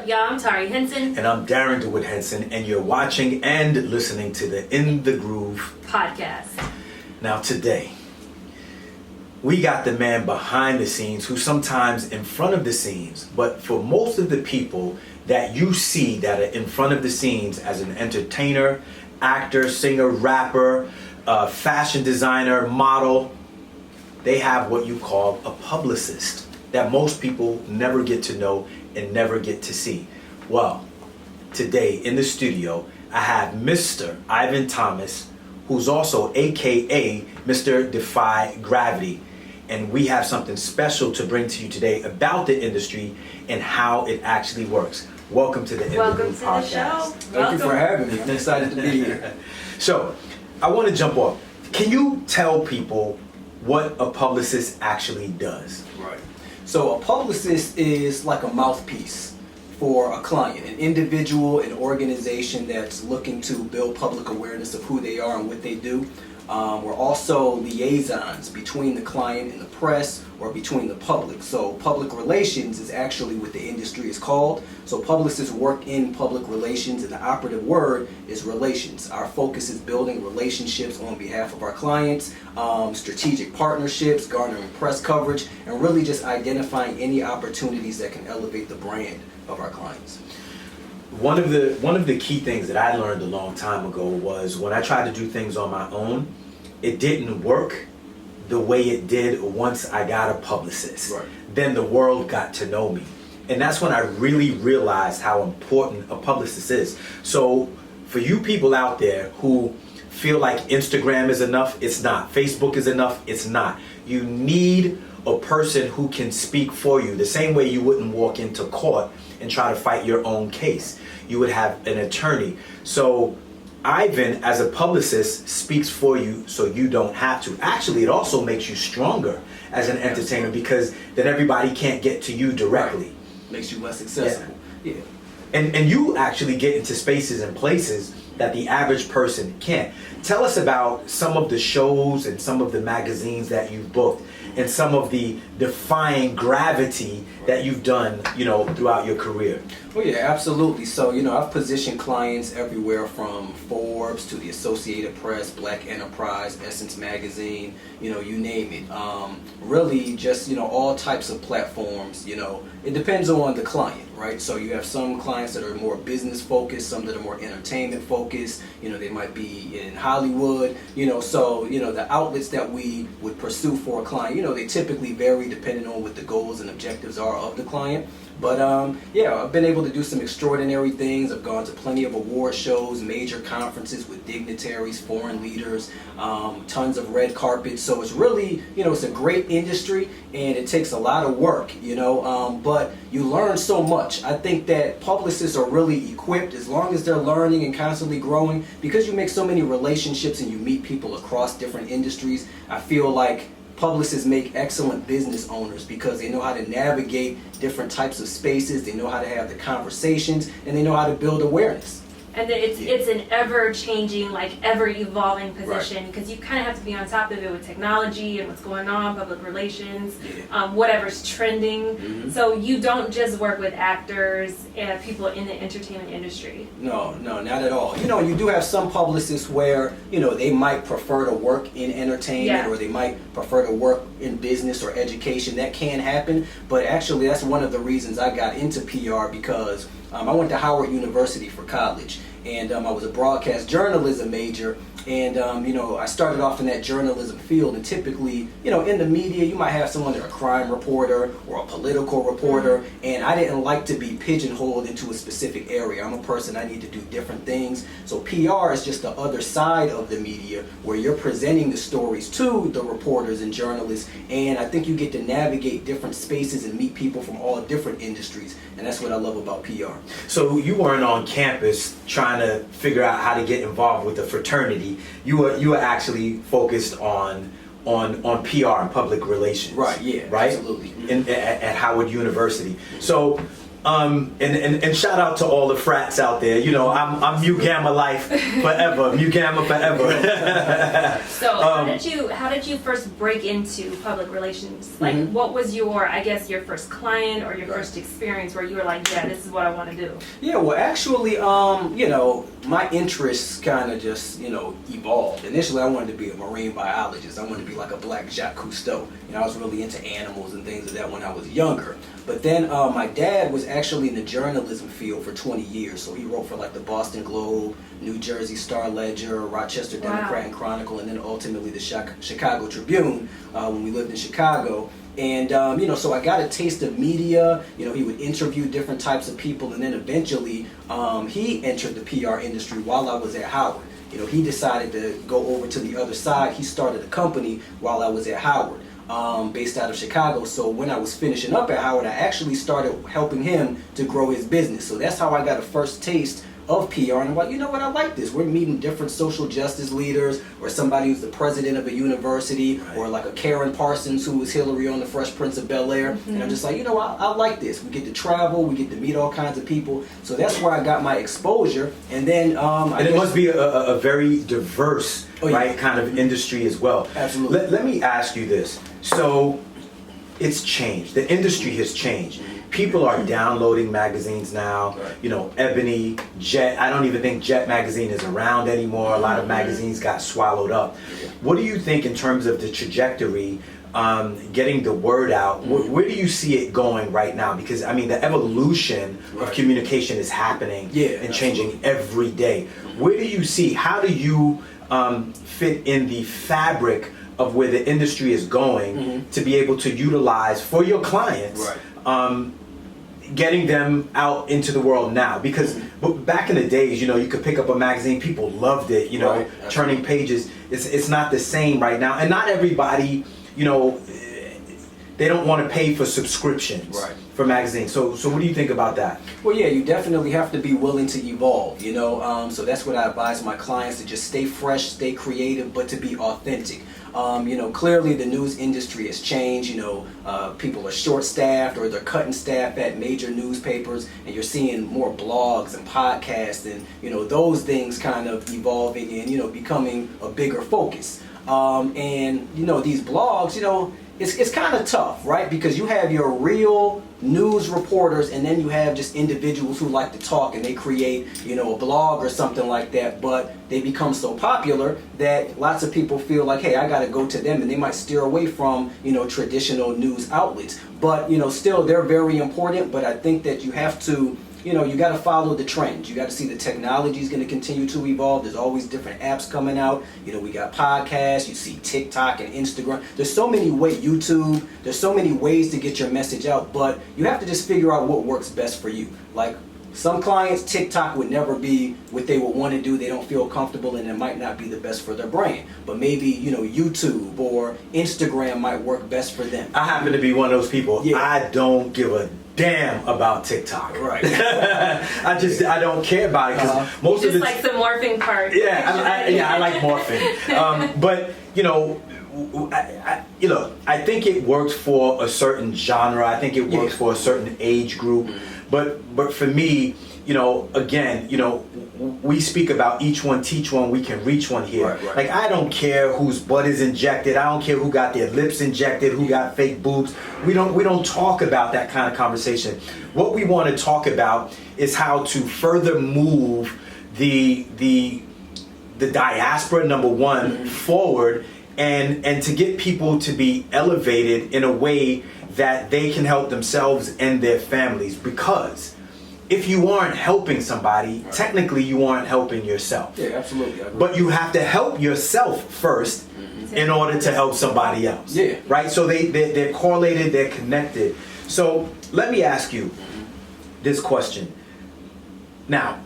up, y'all? I'm Tari Henson. And I'm Darren DeWitt Henson, and you're watching and listening to the In the Groove podcast. Now today, we got the man behind the scenes who's sometimes in front of the scenes, but for most of the people that you see that are in front of the scenes as an entertainer, actor, singer, rapper, fashion designer, model, they have what you call a publicist that most people never get to know and never get to see. Well, today in the studio, I have Mr. Ivan Thomas, who's also AKA Mr. Defy Gravity. And we have something special to bring to you today about the industry and how it actually works. Welcome to the In the Groove podcast. Show. Thank you for having me. I'm excited to be here. So, I want to jump off. Can you tell people what a publicist actually does? Right. So a publicist is like a mouthpiece for a client, an individual, an organization that's looking to build public awareness of who they are and what they do. We're also liaisons between the client and the press, or between the public. So public relations is actually what the industry is called. So publicists work in public relations, and the operative word is relations. Our focus is building relationships on behalf of our clients, strategic partnerships, garnering press coverage, and really just identifying any opportunities that can elevate the brand of our clients. One of the key things that I learned a long time ago was when I tried to do things on my own, it didn't work the way it did once I got a publicist. Right. Then the world got to know me. And that's when I really realized how important a publicist is. So for you people out there who feel like Instagram is enough, it's not. Facebook is enough, it's not. You need a person who can speak for you. The same way you wouldn't walk into court and try to fight your own case. You would have an attorney. So Ivan, as a publicist, speaks for you so you don't have to. Actually, it also makes you stronger as an entertainer because then everybody can't get to you directly. Right. Makes you less accessible. Yeah. And you actually get into spaces and places that the average person can't. Tell us about some of the shows and some of the magazines that you've booked and some of the defying gravity that you've done, throughout your career. Oh yeah, absolutely. So, I've positioned clients everywhere from Forbes to the Associated Press, Black Enterprise, Essence Magazine, you name it. Really just, all types of platforms, It depends on the client, right? So you have some clients that are more business focused, some that are more entertainment focused, they might be in Hollywood, so, the outlets that we would pursue for a client, they typically vary depending on what the goals and objectives are of the client. But I've been able to do some extraordinary things. I've gone to plenty of award shows, major conferences with dignitaries, foreign leaders, tons of red carpets. So it's really, it's a great industry and it takes a lot of work, but you learn so much. I think that publicists are really equipped as long as they're learning and constantly growing, because you make so many relationships and you meet people across different industries. I feel like publicists make excellent business owners because they know how to navigate different types of spaces, they know how to have the conversations, and they know how to build awareness. And it's an ever-changing, ever-evolving position because you kind of have to be on top of it with technology and what's going on, public relations, whatever's trending. Mm-hmm. So you don't just work with actors and people in the entertainment industry. No, not at all. You do have some publicists where, they might prefer to work in entertainment, or they might prefer to work in business or education. That can happen, but actually that's one of the reasons I got into PR, because I went to Howard University for college, and I was a broadcast journalism major, and I started off in that journalism field, and typically, in the media, you might have someone that's a crime reporter or a political reporter, and I didn't like to be pigeonholed into a specific area. I'm a person, I need to do different things. So PR is just the other side of the media where you're presenting the stories to the reporters and journalists, and I think you get to navigate different spaces and meet people from all different industries, and that's what I love about PR. So you weren't on campus trying to figure out how to get involved with the fraternity. You were actually focused on PR and public relations. Right, yeah, right? absolutely. At Howard University. So and shout out to all the frats out there. You know, I'm Mu Gamma life forever. Mu Gamma forever. So how did you first break into public relations? Like, what was your, I guess, your first client or your first experience where you were like, yeah, this is what I want to do? Yeah, well, actually, you know, my interests kind of just, you know, evolved. Initially, I wanted to be a marine biologist. I wanted to be like a black Jacques Cousteau. You know, I was really into animals and things of that when I was younger. But then my dad was actually in the journalism field for 20 years. So he wrote for like the Boston Globe, New Jersey Star-Ledger, Rochester Democrat and Chronicle, and then ultimately the Chicago Tribune when we lived in Chicago. And, you know, so I got a taste of media. You know, he would interview different types of people. And then eventually he entered the PR industry while I was at Howard. You know, he decided to go over to the other side. He started a company while I was at Howard. Based out of Chicago. So when I was finishing up at Howard, I actually started helping him to grow his business. So that's how I got a first taste of PR. And I'm like, you know what, I like this. We're meeting different social justice leaders, or somebody who's the president of a university, or like a Karen Parsons who was Hillary on the Fresh Prince of Bel-Air. And I'm just like, you know, I like this. We get to travel, we get to meet all kinds of people. So that's where I got my exposure. And then and it must be a very diverse, right, kind of industry as well. Absolutely. Let me ask you this. So it's changed. The industry has changed. People are downloading magazines now. You know, Ebony, Jet. I don't even think Jet magazine is around anymore. A lot of magazines got swallowed up. What do you think in terms of the trajectory, getting the word out? Where do you see it going right now? Because I mean, the evolution of communication is happening and changing every day. Where do you see? How do you fit in the fabric of where the industry is going to be able to utilize for your clients, getting them out into the world now? Because back in the days, you know, you could pick up a magazine, people loved it, you know, turning pages. It's not the same right now. And not everybody, you know, they don't want to pay for subscriptions for magazines. So what do you think about that? Well, yeah, you definitely have to be willing to evolve, you know. So that's what I advise my clients, to just stay fresh, stay creative, but to be authentic. You know, clearly the news industry has changed. You know, people are short-staffed, or they're cutting staff at major newspapers, and you're seeing more blogs and podcasts and, you know, those things kind of evolving and, you know, becoming a bigger focus. And, you know, these blogs, you know, it's kind of tough, right? Because you have your real news reporters, and then you have just individuals who like to talk, and they create, you know, a blog or something like that, but they become so popular that lots of people feel like, hey, I got to go to them, and they might steer away from, you know, traditional news outlets. But, you know, still they're very important, but I think that you have to, you know, you got to follow the trends. You got to see the technology is going to continue to evolve. There's always different apps coming out. You know, we got podcasts. You see TikTok and Instagram. There's so many ways, YouTube. There's so many ways to get your message out, but you have to just figure out what works best for you. Like, some clients, TikTok would never be what they would want to do. They don't feel comfortable, and it might not be the best for their brand. But maybe, you know, YouTube or Instagram might work best for them. I happen to be one of those people. I don't give a damn about TikTok. I don't care about it, because most of the like the morphing part. I like morphing. But you know, I think it works for a certain genre. I think it works for a certain age group. But for me, you know, again, you know, we speak about each one, teach one, we can reach one here. Like, I don't care whose butt is injected. I don't care who got their lips injected, who got fake boobs. We don't talk about that kind of conversation. What we want to talk about is how to further move the diaspora, number one, forward, and to get people to be elevated in a way that they can help themselves and their families. Because if you aren't helping somebody, technically you aren't helping yourself. Yeah, absolutely. But you have to help yourself first in order to help somebody else. Right? So they're correlated, they're connected. So let me ask you this question. Now,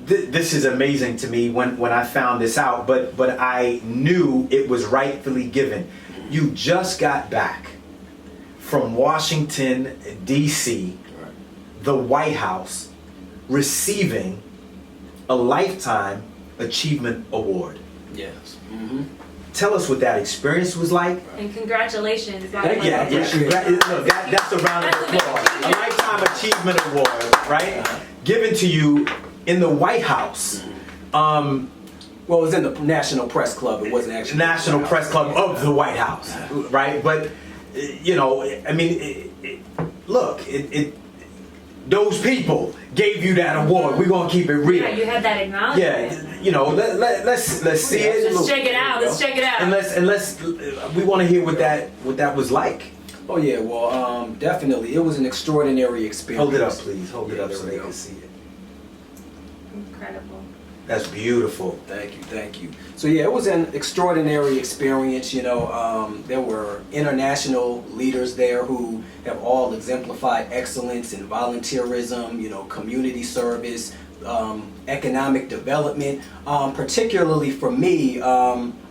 this is amazing to me when I found this out, but I knew it was rightfully given. You just got back from Washington, D.C., the White House, receiving a Lifetime Achievement Award. Yes. Tell us what that experience was like. And congratulations. by Thank the you. way. Look, that's a round of applause. A Lifetime Achievement Award, right? Given to you in the White House. Well, it was in the National Press Club. It wasn't actually National Press Club of the White House, right? But, you know, I mean, look, those people gave you that award. We're gonna keep it real. Yeah, you had that acknowledgement. Yeah, you know, let's see it. Let's check it out. Let's check it out. And let's we want to hear what that was like. Oh yeah, well, definitely, it was an extraordinary experience. Hold it up, please. Hold it Yeah, up there so we they go. can see it. Incredible. That's beautiful. Thank you. So yeah, it was an extraordinary experience. You know, there were international leaders there who have all exemplified excellence in volunteerism, you know, community service, economic development. Particularly for me,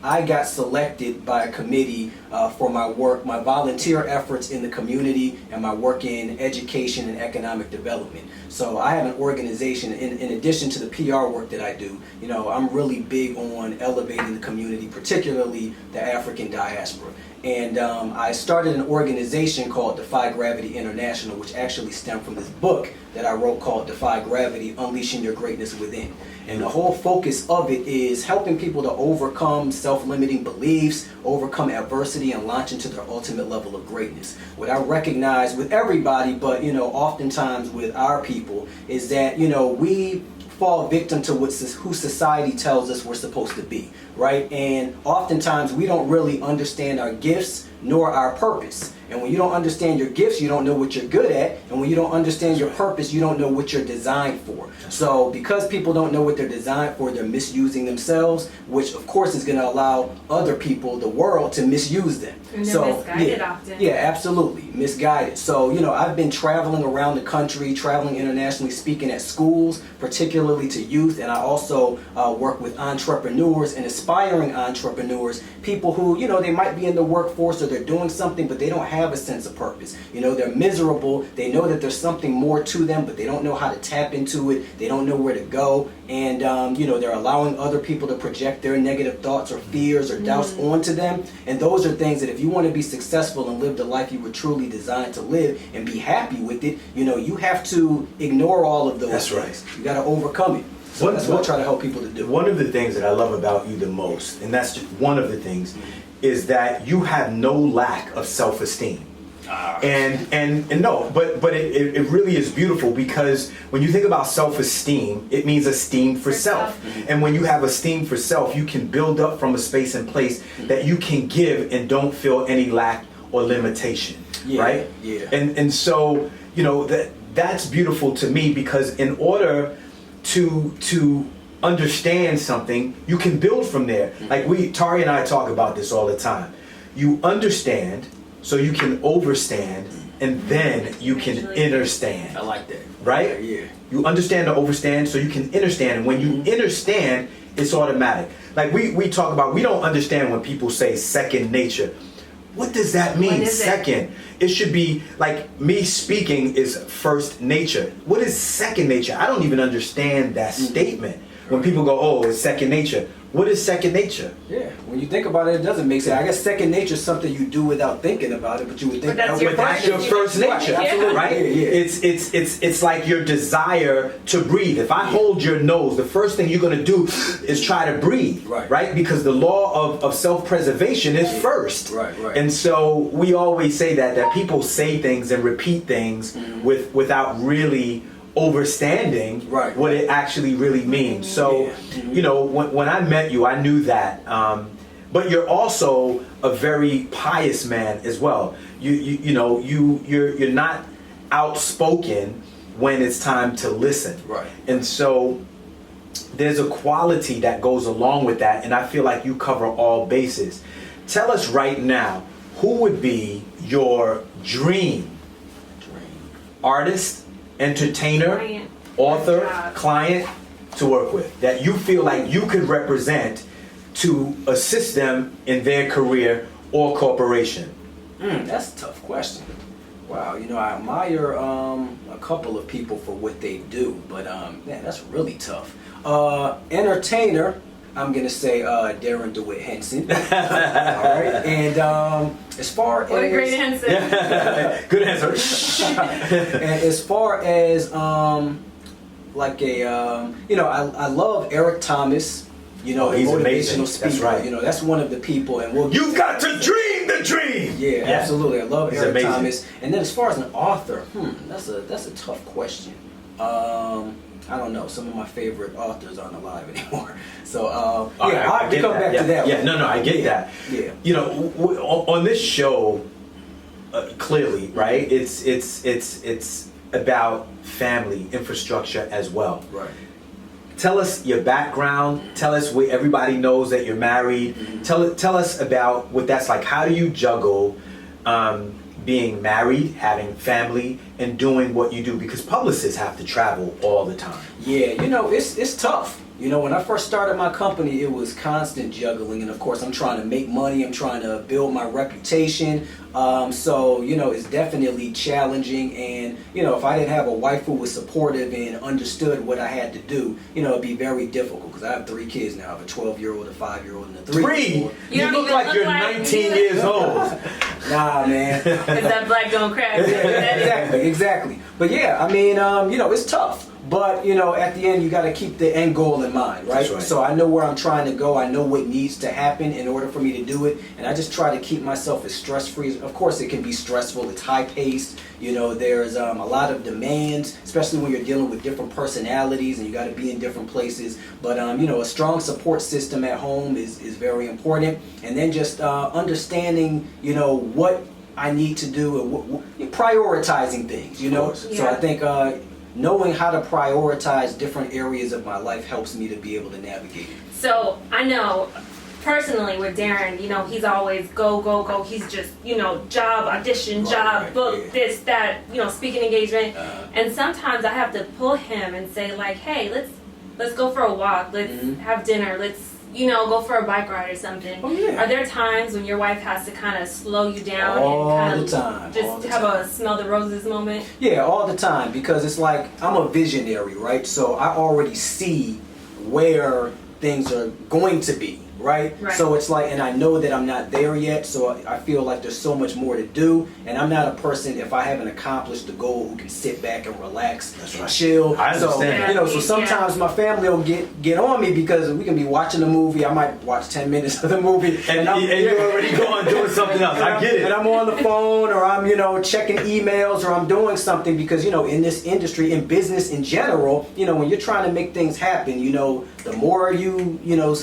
I got selected by a committee for my work, my volunteer efforts in the community, and my work in education and economic development. So I have an organization, in addition to the PR work that I do, you know, I'm really big on elevating the community, particularly the African diaspora. And I started an organization called Defy Gravity International, which actually stemmed from this book that I wrote called Defy Gravity, Unleashing Your Greatness Within. And the whole focus of it is helping people to overcome self-limiting beliefs, overcome adversity, and launch into their ultimate level of greatness. What I recognize with everybody, but, you know, oftentimes with our people, is that, you know, we fall victim to who society tells us we're supposed to be, right? And oftentimes we don't really understand our gifts nor our purpose. And when you don't understand your gifts, you don't know what you're good at. And when you don't understand your purpose, you don't know what you're designed for. So because people don't know what they're designed for, they're misusing themselves, which of course is going to allow other people, the world, to misuse them. And they're misguided yeah, often. Yeah, absolutely. Misguided. So, you know, I've been traveling around the country, traveling internationally, speaking at schools, particularly to youth. And I also work with entrepreneurs and aspiring entrepreneurs, people who, you know, they might be in the workforce or they're doing something, but they don't have a sense of purpose. You know, they're miserable. They know that there's something more to them, but they don't know how to tap into it. They don't know where to go. And, you know, they're allowing other people to project their negative thoughts or fears or doubts onto them. And those are things that if you want to be successful and live the life you were truly designed to live and be happy with it, you know, you have to ignore all of those That's things. right. You got to overcome it. So that's what I try to help people to do. One of the things that I love about you the most, and that's just one of the things, is that you have no lack of self-esteem. And no, but it really is beautiful, because when you think about self-esteem, it means esteem for self. And when you have esteem for self, you can build up from a space and place that you can give and don't feel any lack or limitation, right? Yeah. And so, you know, that's beautiful to me, because in order to understand something, you can build from there. Like Tari and I talk about this all the time. You understand so you can overstand, and then you can understand. I like that. Right? Yeah. You understand to overstand so you can understand. And when you understand, it's automatic. Like we talk about, we don't understand when people say second nature. What does that mean, second? It should be like me speaking is first nature. What is second nature? I don't even understand that statement. When people go, oh, it's second nature. What is second nature? Yeah, when you think about it, it doesn't make sense. I guess second nature is something you do without thinking about it, but you would think But that's your first nature, Absolutely. right? Yeah. It's like your desire to breathe. If I hold your nose, the first thing you're gonna do is try to breathe, right? Because the law of self-preservation is first. Right. And so we always say that people say things and repeat things without really overstanding what it actually really means. So, you know, when I met you, I knew that. But you're also a very pious man as well. You're not outspoken when it's time to listen. Right. And so there's a quality that goes along with that, and I feel like you cover all bases. Tell us right now, who would be your dream artist, entertainer, author, client to work with, that you feel like you could represent to assist them in their career or corporation? That's a tough question. Wow, you know, I admire a couple of people for what they do, but man, that's really tough. Entertainer, I'm gonna say Darren DeWitt Henson. All right, and as far What a as great answer. Good answer. and as far as like a I love Eric Thomas. You know, Oh, he's motivational amazing. speaker. That's right. You know, that's one of the people, and we'll. You've got to dream the dream. Yeah, absolutely. I love He's Eric amazing. Thomas. And then as far as an author, that's a tough question. I don't know. Some of my favorite authors aren't alive anymore. So All right, I have to come back to that. Yeah, one. no, I get that. Yeah. You know, on this show, clearly, right? It's about family infrastructure as well. Right. Tell us your background. Tell us where everybody knows that you're married. Tell us about what that's like. How do you juggle being married, having family, and doing what you do? Because publicists have to travel all the time. Yeah, you know, it's tough. You know, when I first started my company, it was constant juggling, and of course, I'm trying to make money. I'm trying to build my reputation. So you know, it's definitely challenging. And you know, if I didn't have a wife who was supportive and understood what I had to do, you know, it'd be very difficult. Because I have 3 kids now. I have a 12-year-old, a 5-year-old, and a 3-year-old. You don't look even like look you're like 19 me. years old. Nah, man. Because that black don't crack. Exactly. But yeah, I mean, you know, it's tough. But you know, at the end, you got to keep the end goal in mind, right? That's right. So I know where I'm trying to go. I know what needs to happen in order for me to do it, and I just try to keep myself as stress-free. Of course, it can be stressful. It's high-paced. You know, there's a lot of demands, especially when you're dealing with different personalities and you got to be in different places. But you know, a strong support system at home is very important, and then just understanding, you know, what I need to do and prioritizing things. You know, Of course. so I think. Knowing how to prioritize different areas of my life helps me to be able to navigate. So I know personally with Darren, you know, he's always go, go, go. He's just, you know, job, audition, job, right, book, yeah. this, that, you know, speaking engagement. And sometimes I have to pull him and say like, hey, let's go for a walk. Let's have dinner. Let's, you know, go for a bike ride or something. Oh, yeah. Are there times when your wife has to kind of slow you down All and kind the of time, all just the have time. a smell the roses moment? Yeah, all the time, because it's like I'm a visionary, right? So I already see where things are going to be, right? Right. So it's like, and I know that I'm not there yet, so I feel like there's so much more to do, and I'm not a person, if I haven't accomplished the goal, who can sit back and relax and right. chill. I understand. So, you know, so Yeah. sometimes my family will get on me because we can be watching a movie, I might watch 10 minutes of the movie, And you're already going doing something else. I get it. and I'm on the phone, or I'm, you know, checking emails, or I'm doing something, because, you know, in this industry, in business in general, you know, when you're trying to make things happen, you know, the more you know,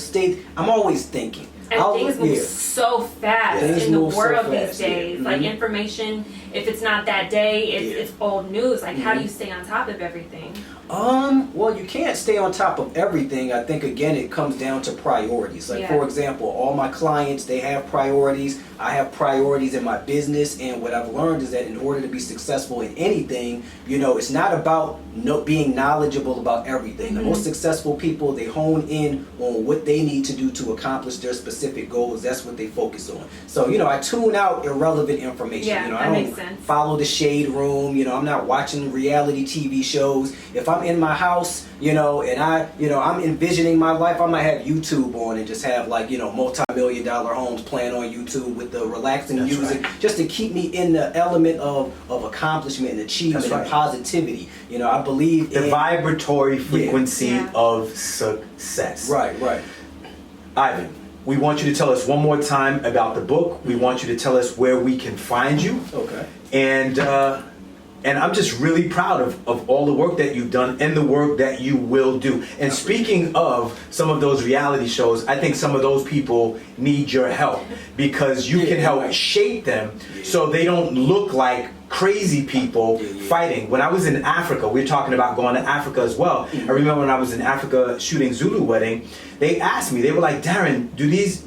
I'm always thinking. And things move yeah. so fast Things in the move so world these fast, yeah. days. Like Mhm. information, if it's not that day, Yeah. it's old news. Like how do Mhm. you stay on top of everything? Well, you can't stay on top of everything. I think, again, it comes down to priorities. Like, Yeah. for example, all my clients, they have priorities. I have priorities in my business. And what I've learned is that in order to be successful in anything, you know, it's not about being knowledgeable about everything. The most successful people, they hone in on what they need to do to accomplish their specific goals. That's what they focus on. So, you know, I tune out irrelevant information. Yeah, you know, that I don't makes sense. follow the shade room. You know, I'm not watching reality TV shows. If I'm in my house, you know, and I'm envisioning my life, I might have YouTube on and just have, like, you know, multi-million-dollar homes playing on YouTube with the relaxing That's music, right. just to keep me in the element of accomplishment and achievement That's right. and positivity. You know, I believe The in vibratory frequency Yeah. of success. Right. Ivan, we want you to tell us one more time about the book. We want you to tell us where we can find you. Okay. And I'm just really proud of all the work that you've done and the work that you will do. And speaking of some of those reality shows, I think some of those people need your help, because you can help shape them so they don't look like crazy people fighting. When I was in Africa, we were talking about going to Africa as well. I remember when I was in Africa shooting Zulu Wedding, they asked me, they were like, Darren, do these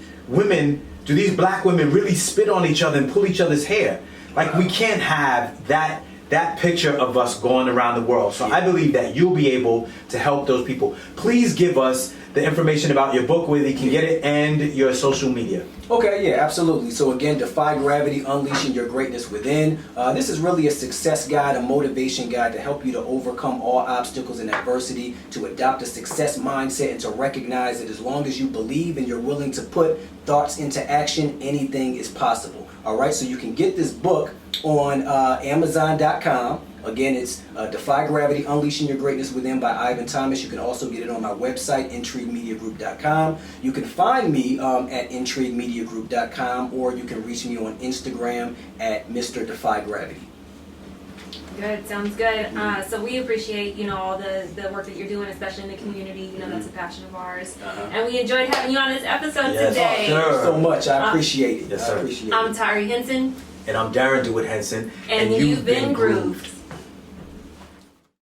black women really spit on each other and pull each other's hair? Like, we can't have that that picture of us going around the world. So I believe that you'll be able to help those people. Please give us the information about your book, where they can get it, and your social media. Okay, yeah, absolutely. So again, Defy Gravity, Unleashing Your Greatness Within. This is really a success guide, a motivation guide to help you to overcome all obstacles and adversity, to adopt a success mindset, and to recognize that as long as you believe and you're willing to put thoughts into action, anything is possible. All right, so you can get this book on Amazon.com. Again, it's Defy Gravity, Unleashing Your Greatness Within by Ivan Thomas. You can also get it on my website, IntrigueMediaGroup.com. You can find me at IntrigueMediaGroup.com, or you can reach me on Instagram at Mr. Defy Gravity. Good, sounds good. So we appreciate, all the work that you're doing, especially in the community. That's a passion of ours. And we enjoyed having you on this episode Yes, today. sure. Thank you so much. I appreciate it. Yes, sir. I appreciate it. I'm Tari Henson, And I'm Darren DeWitt Henson. and you've been grooved.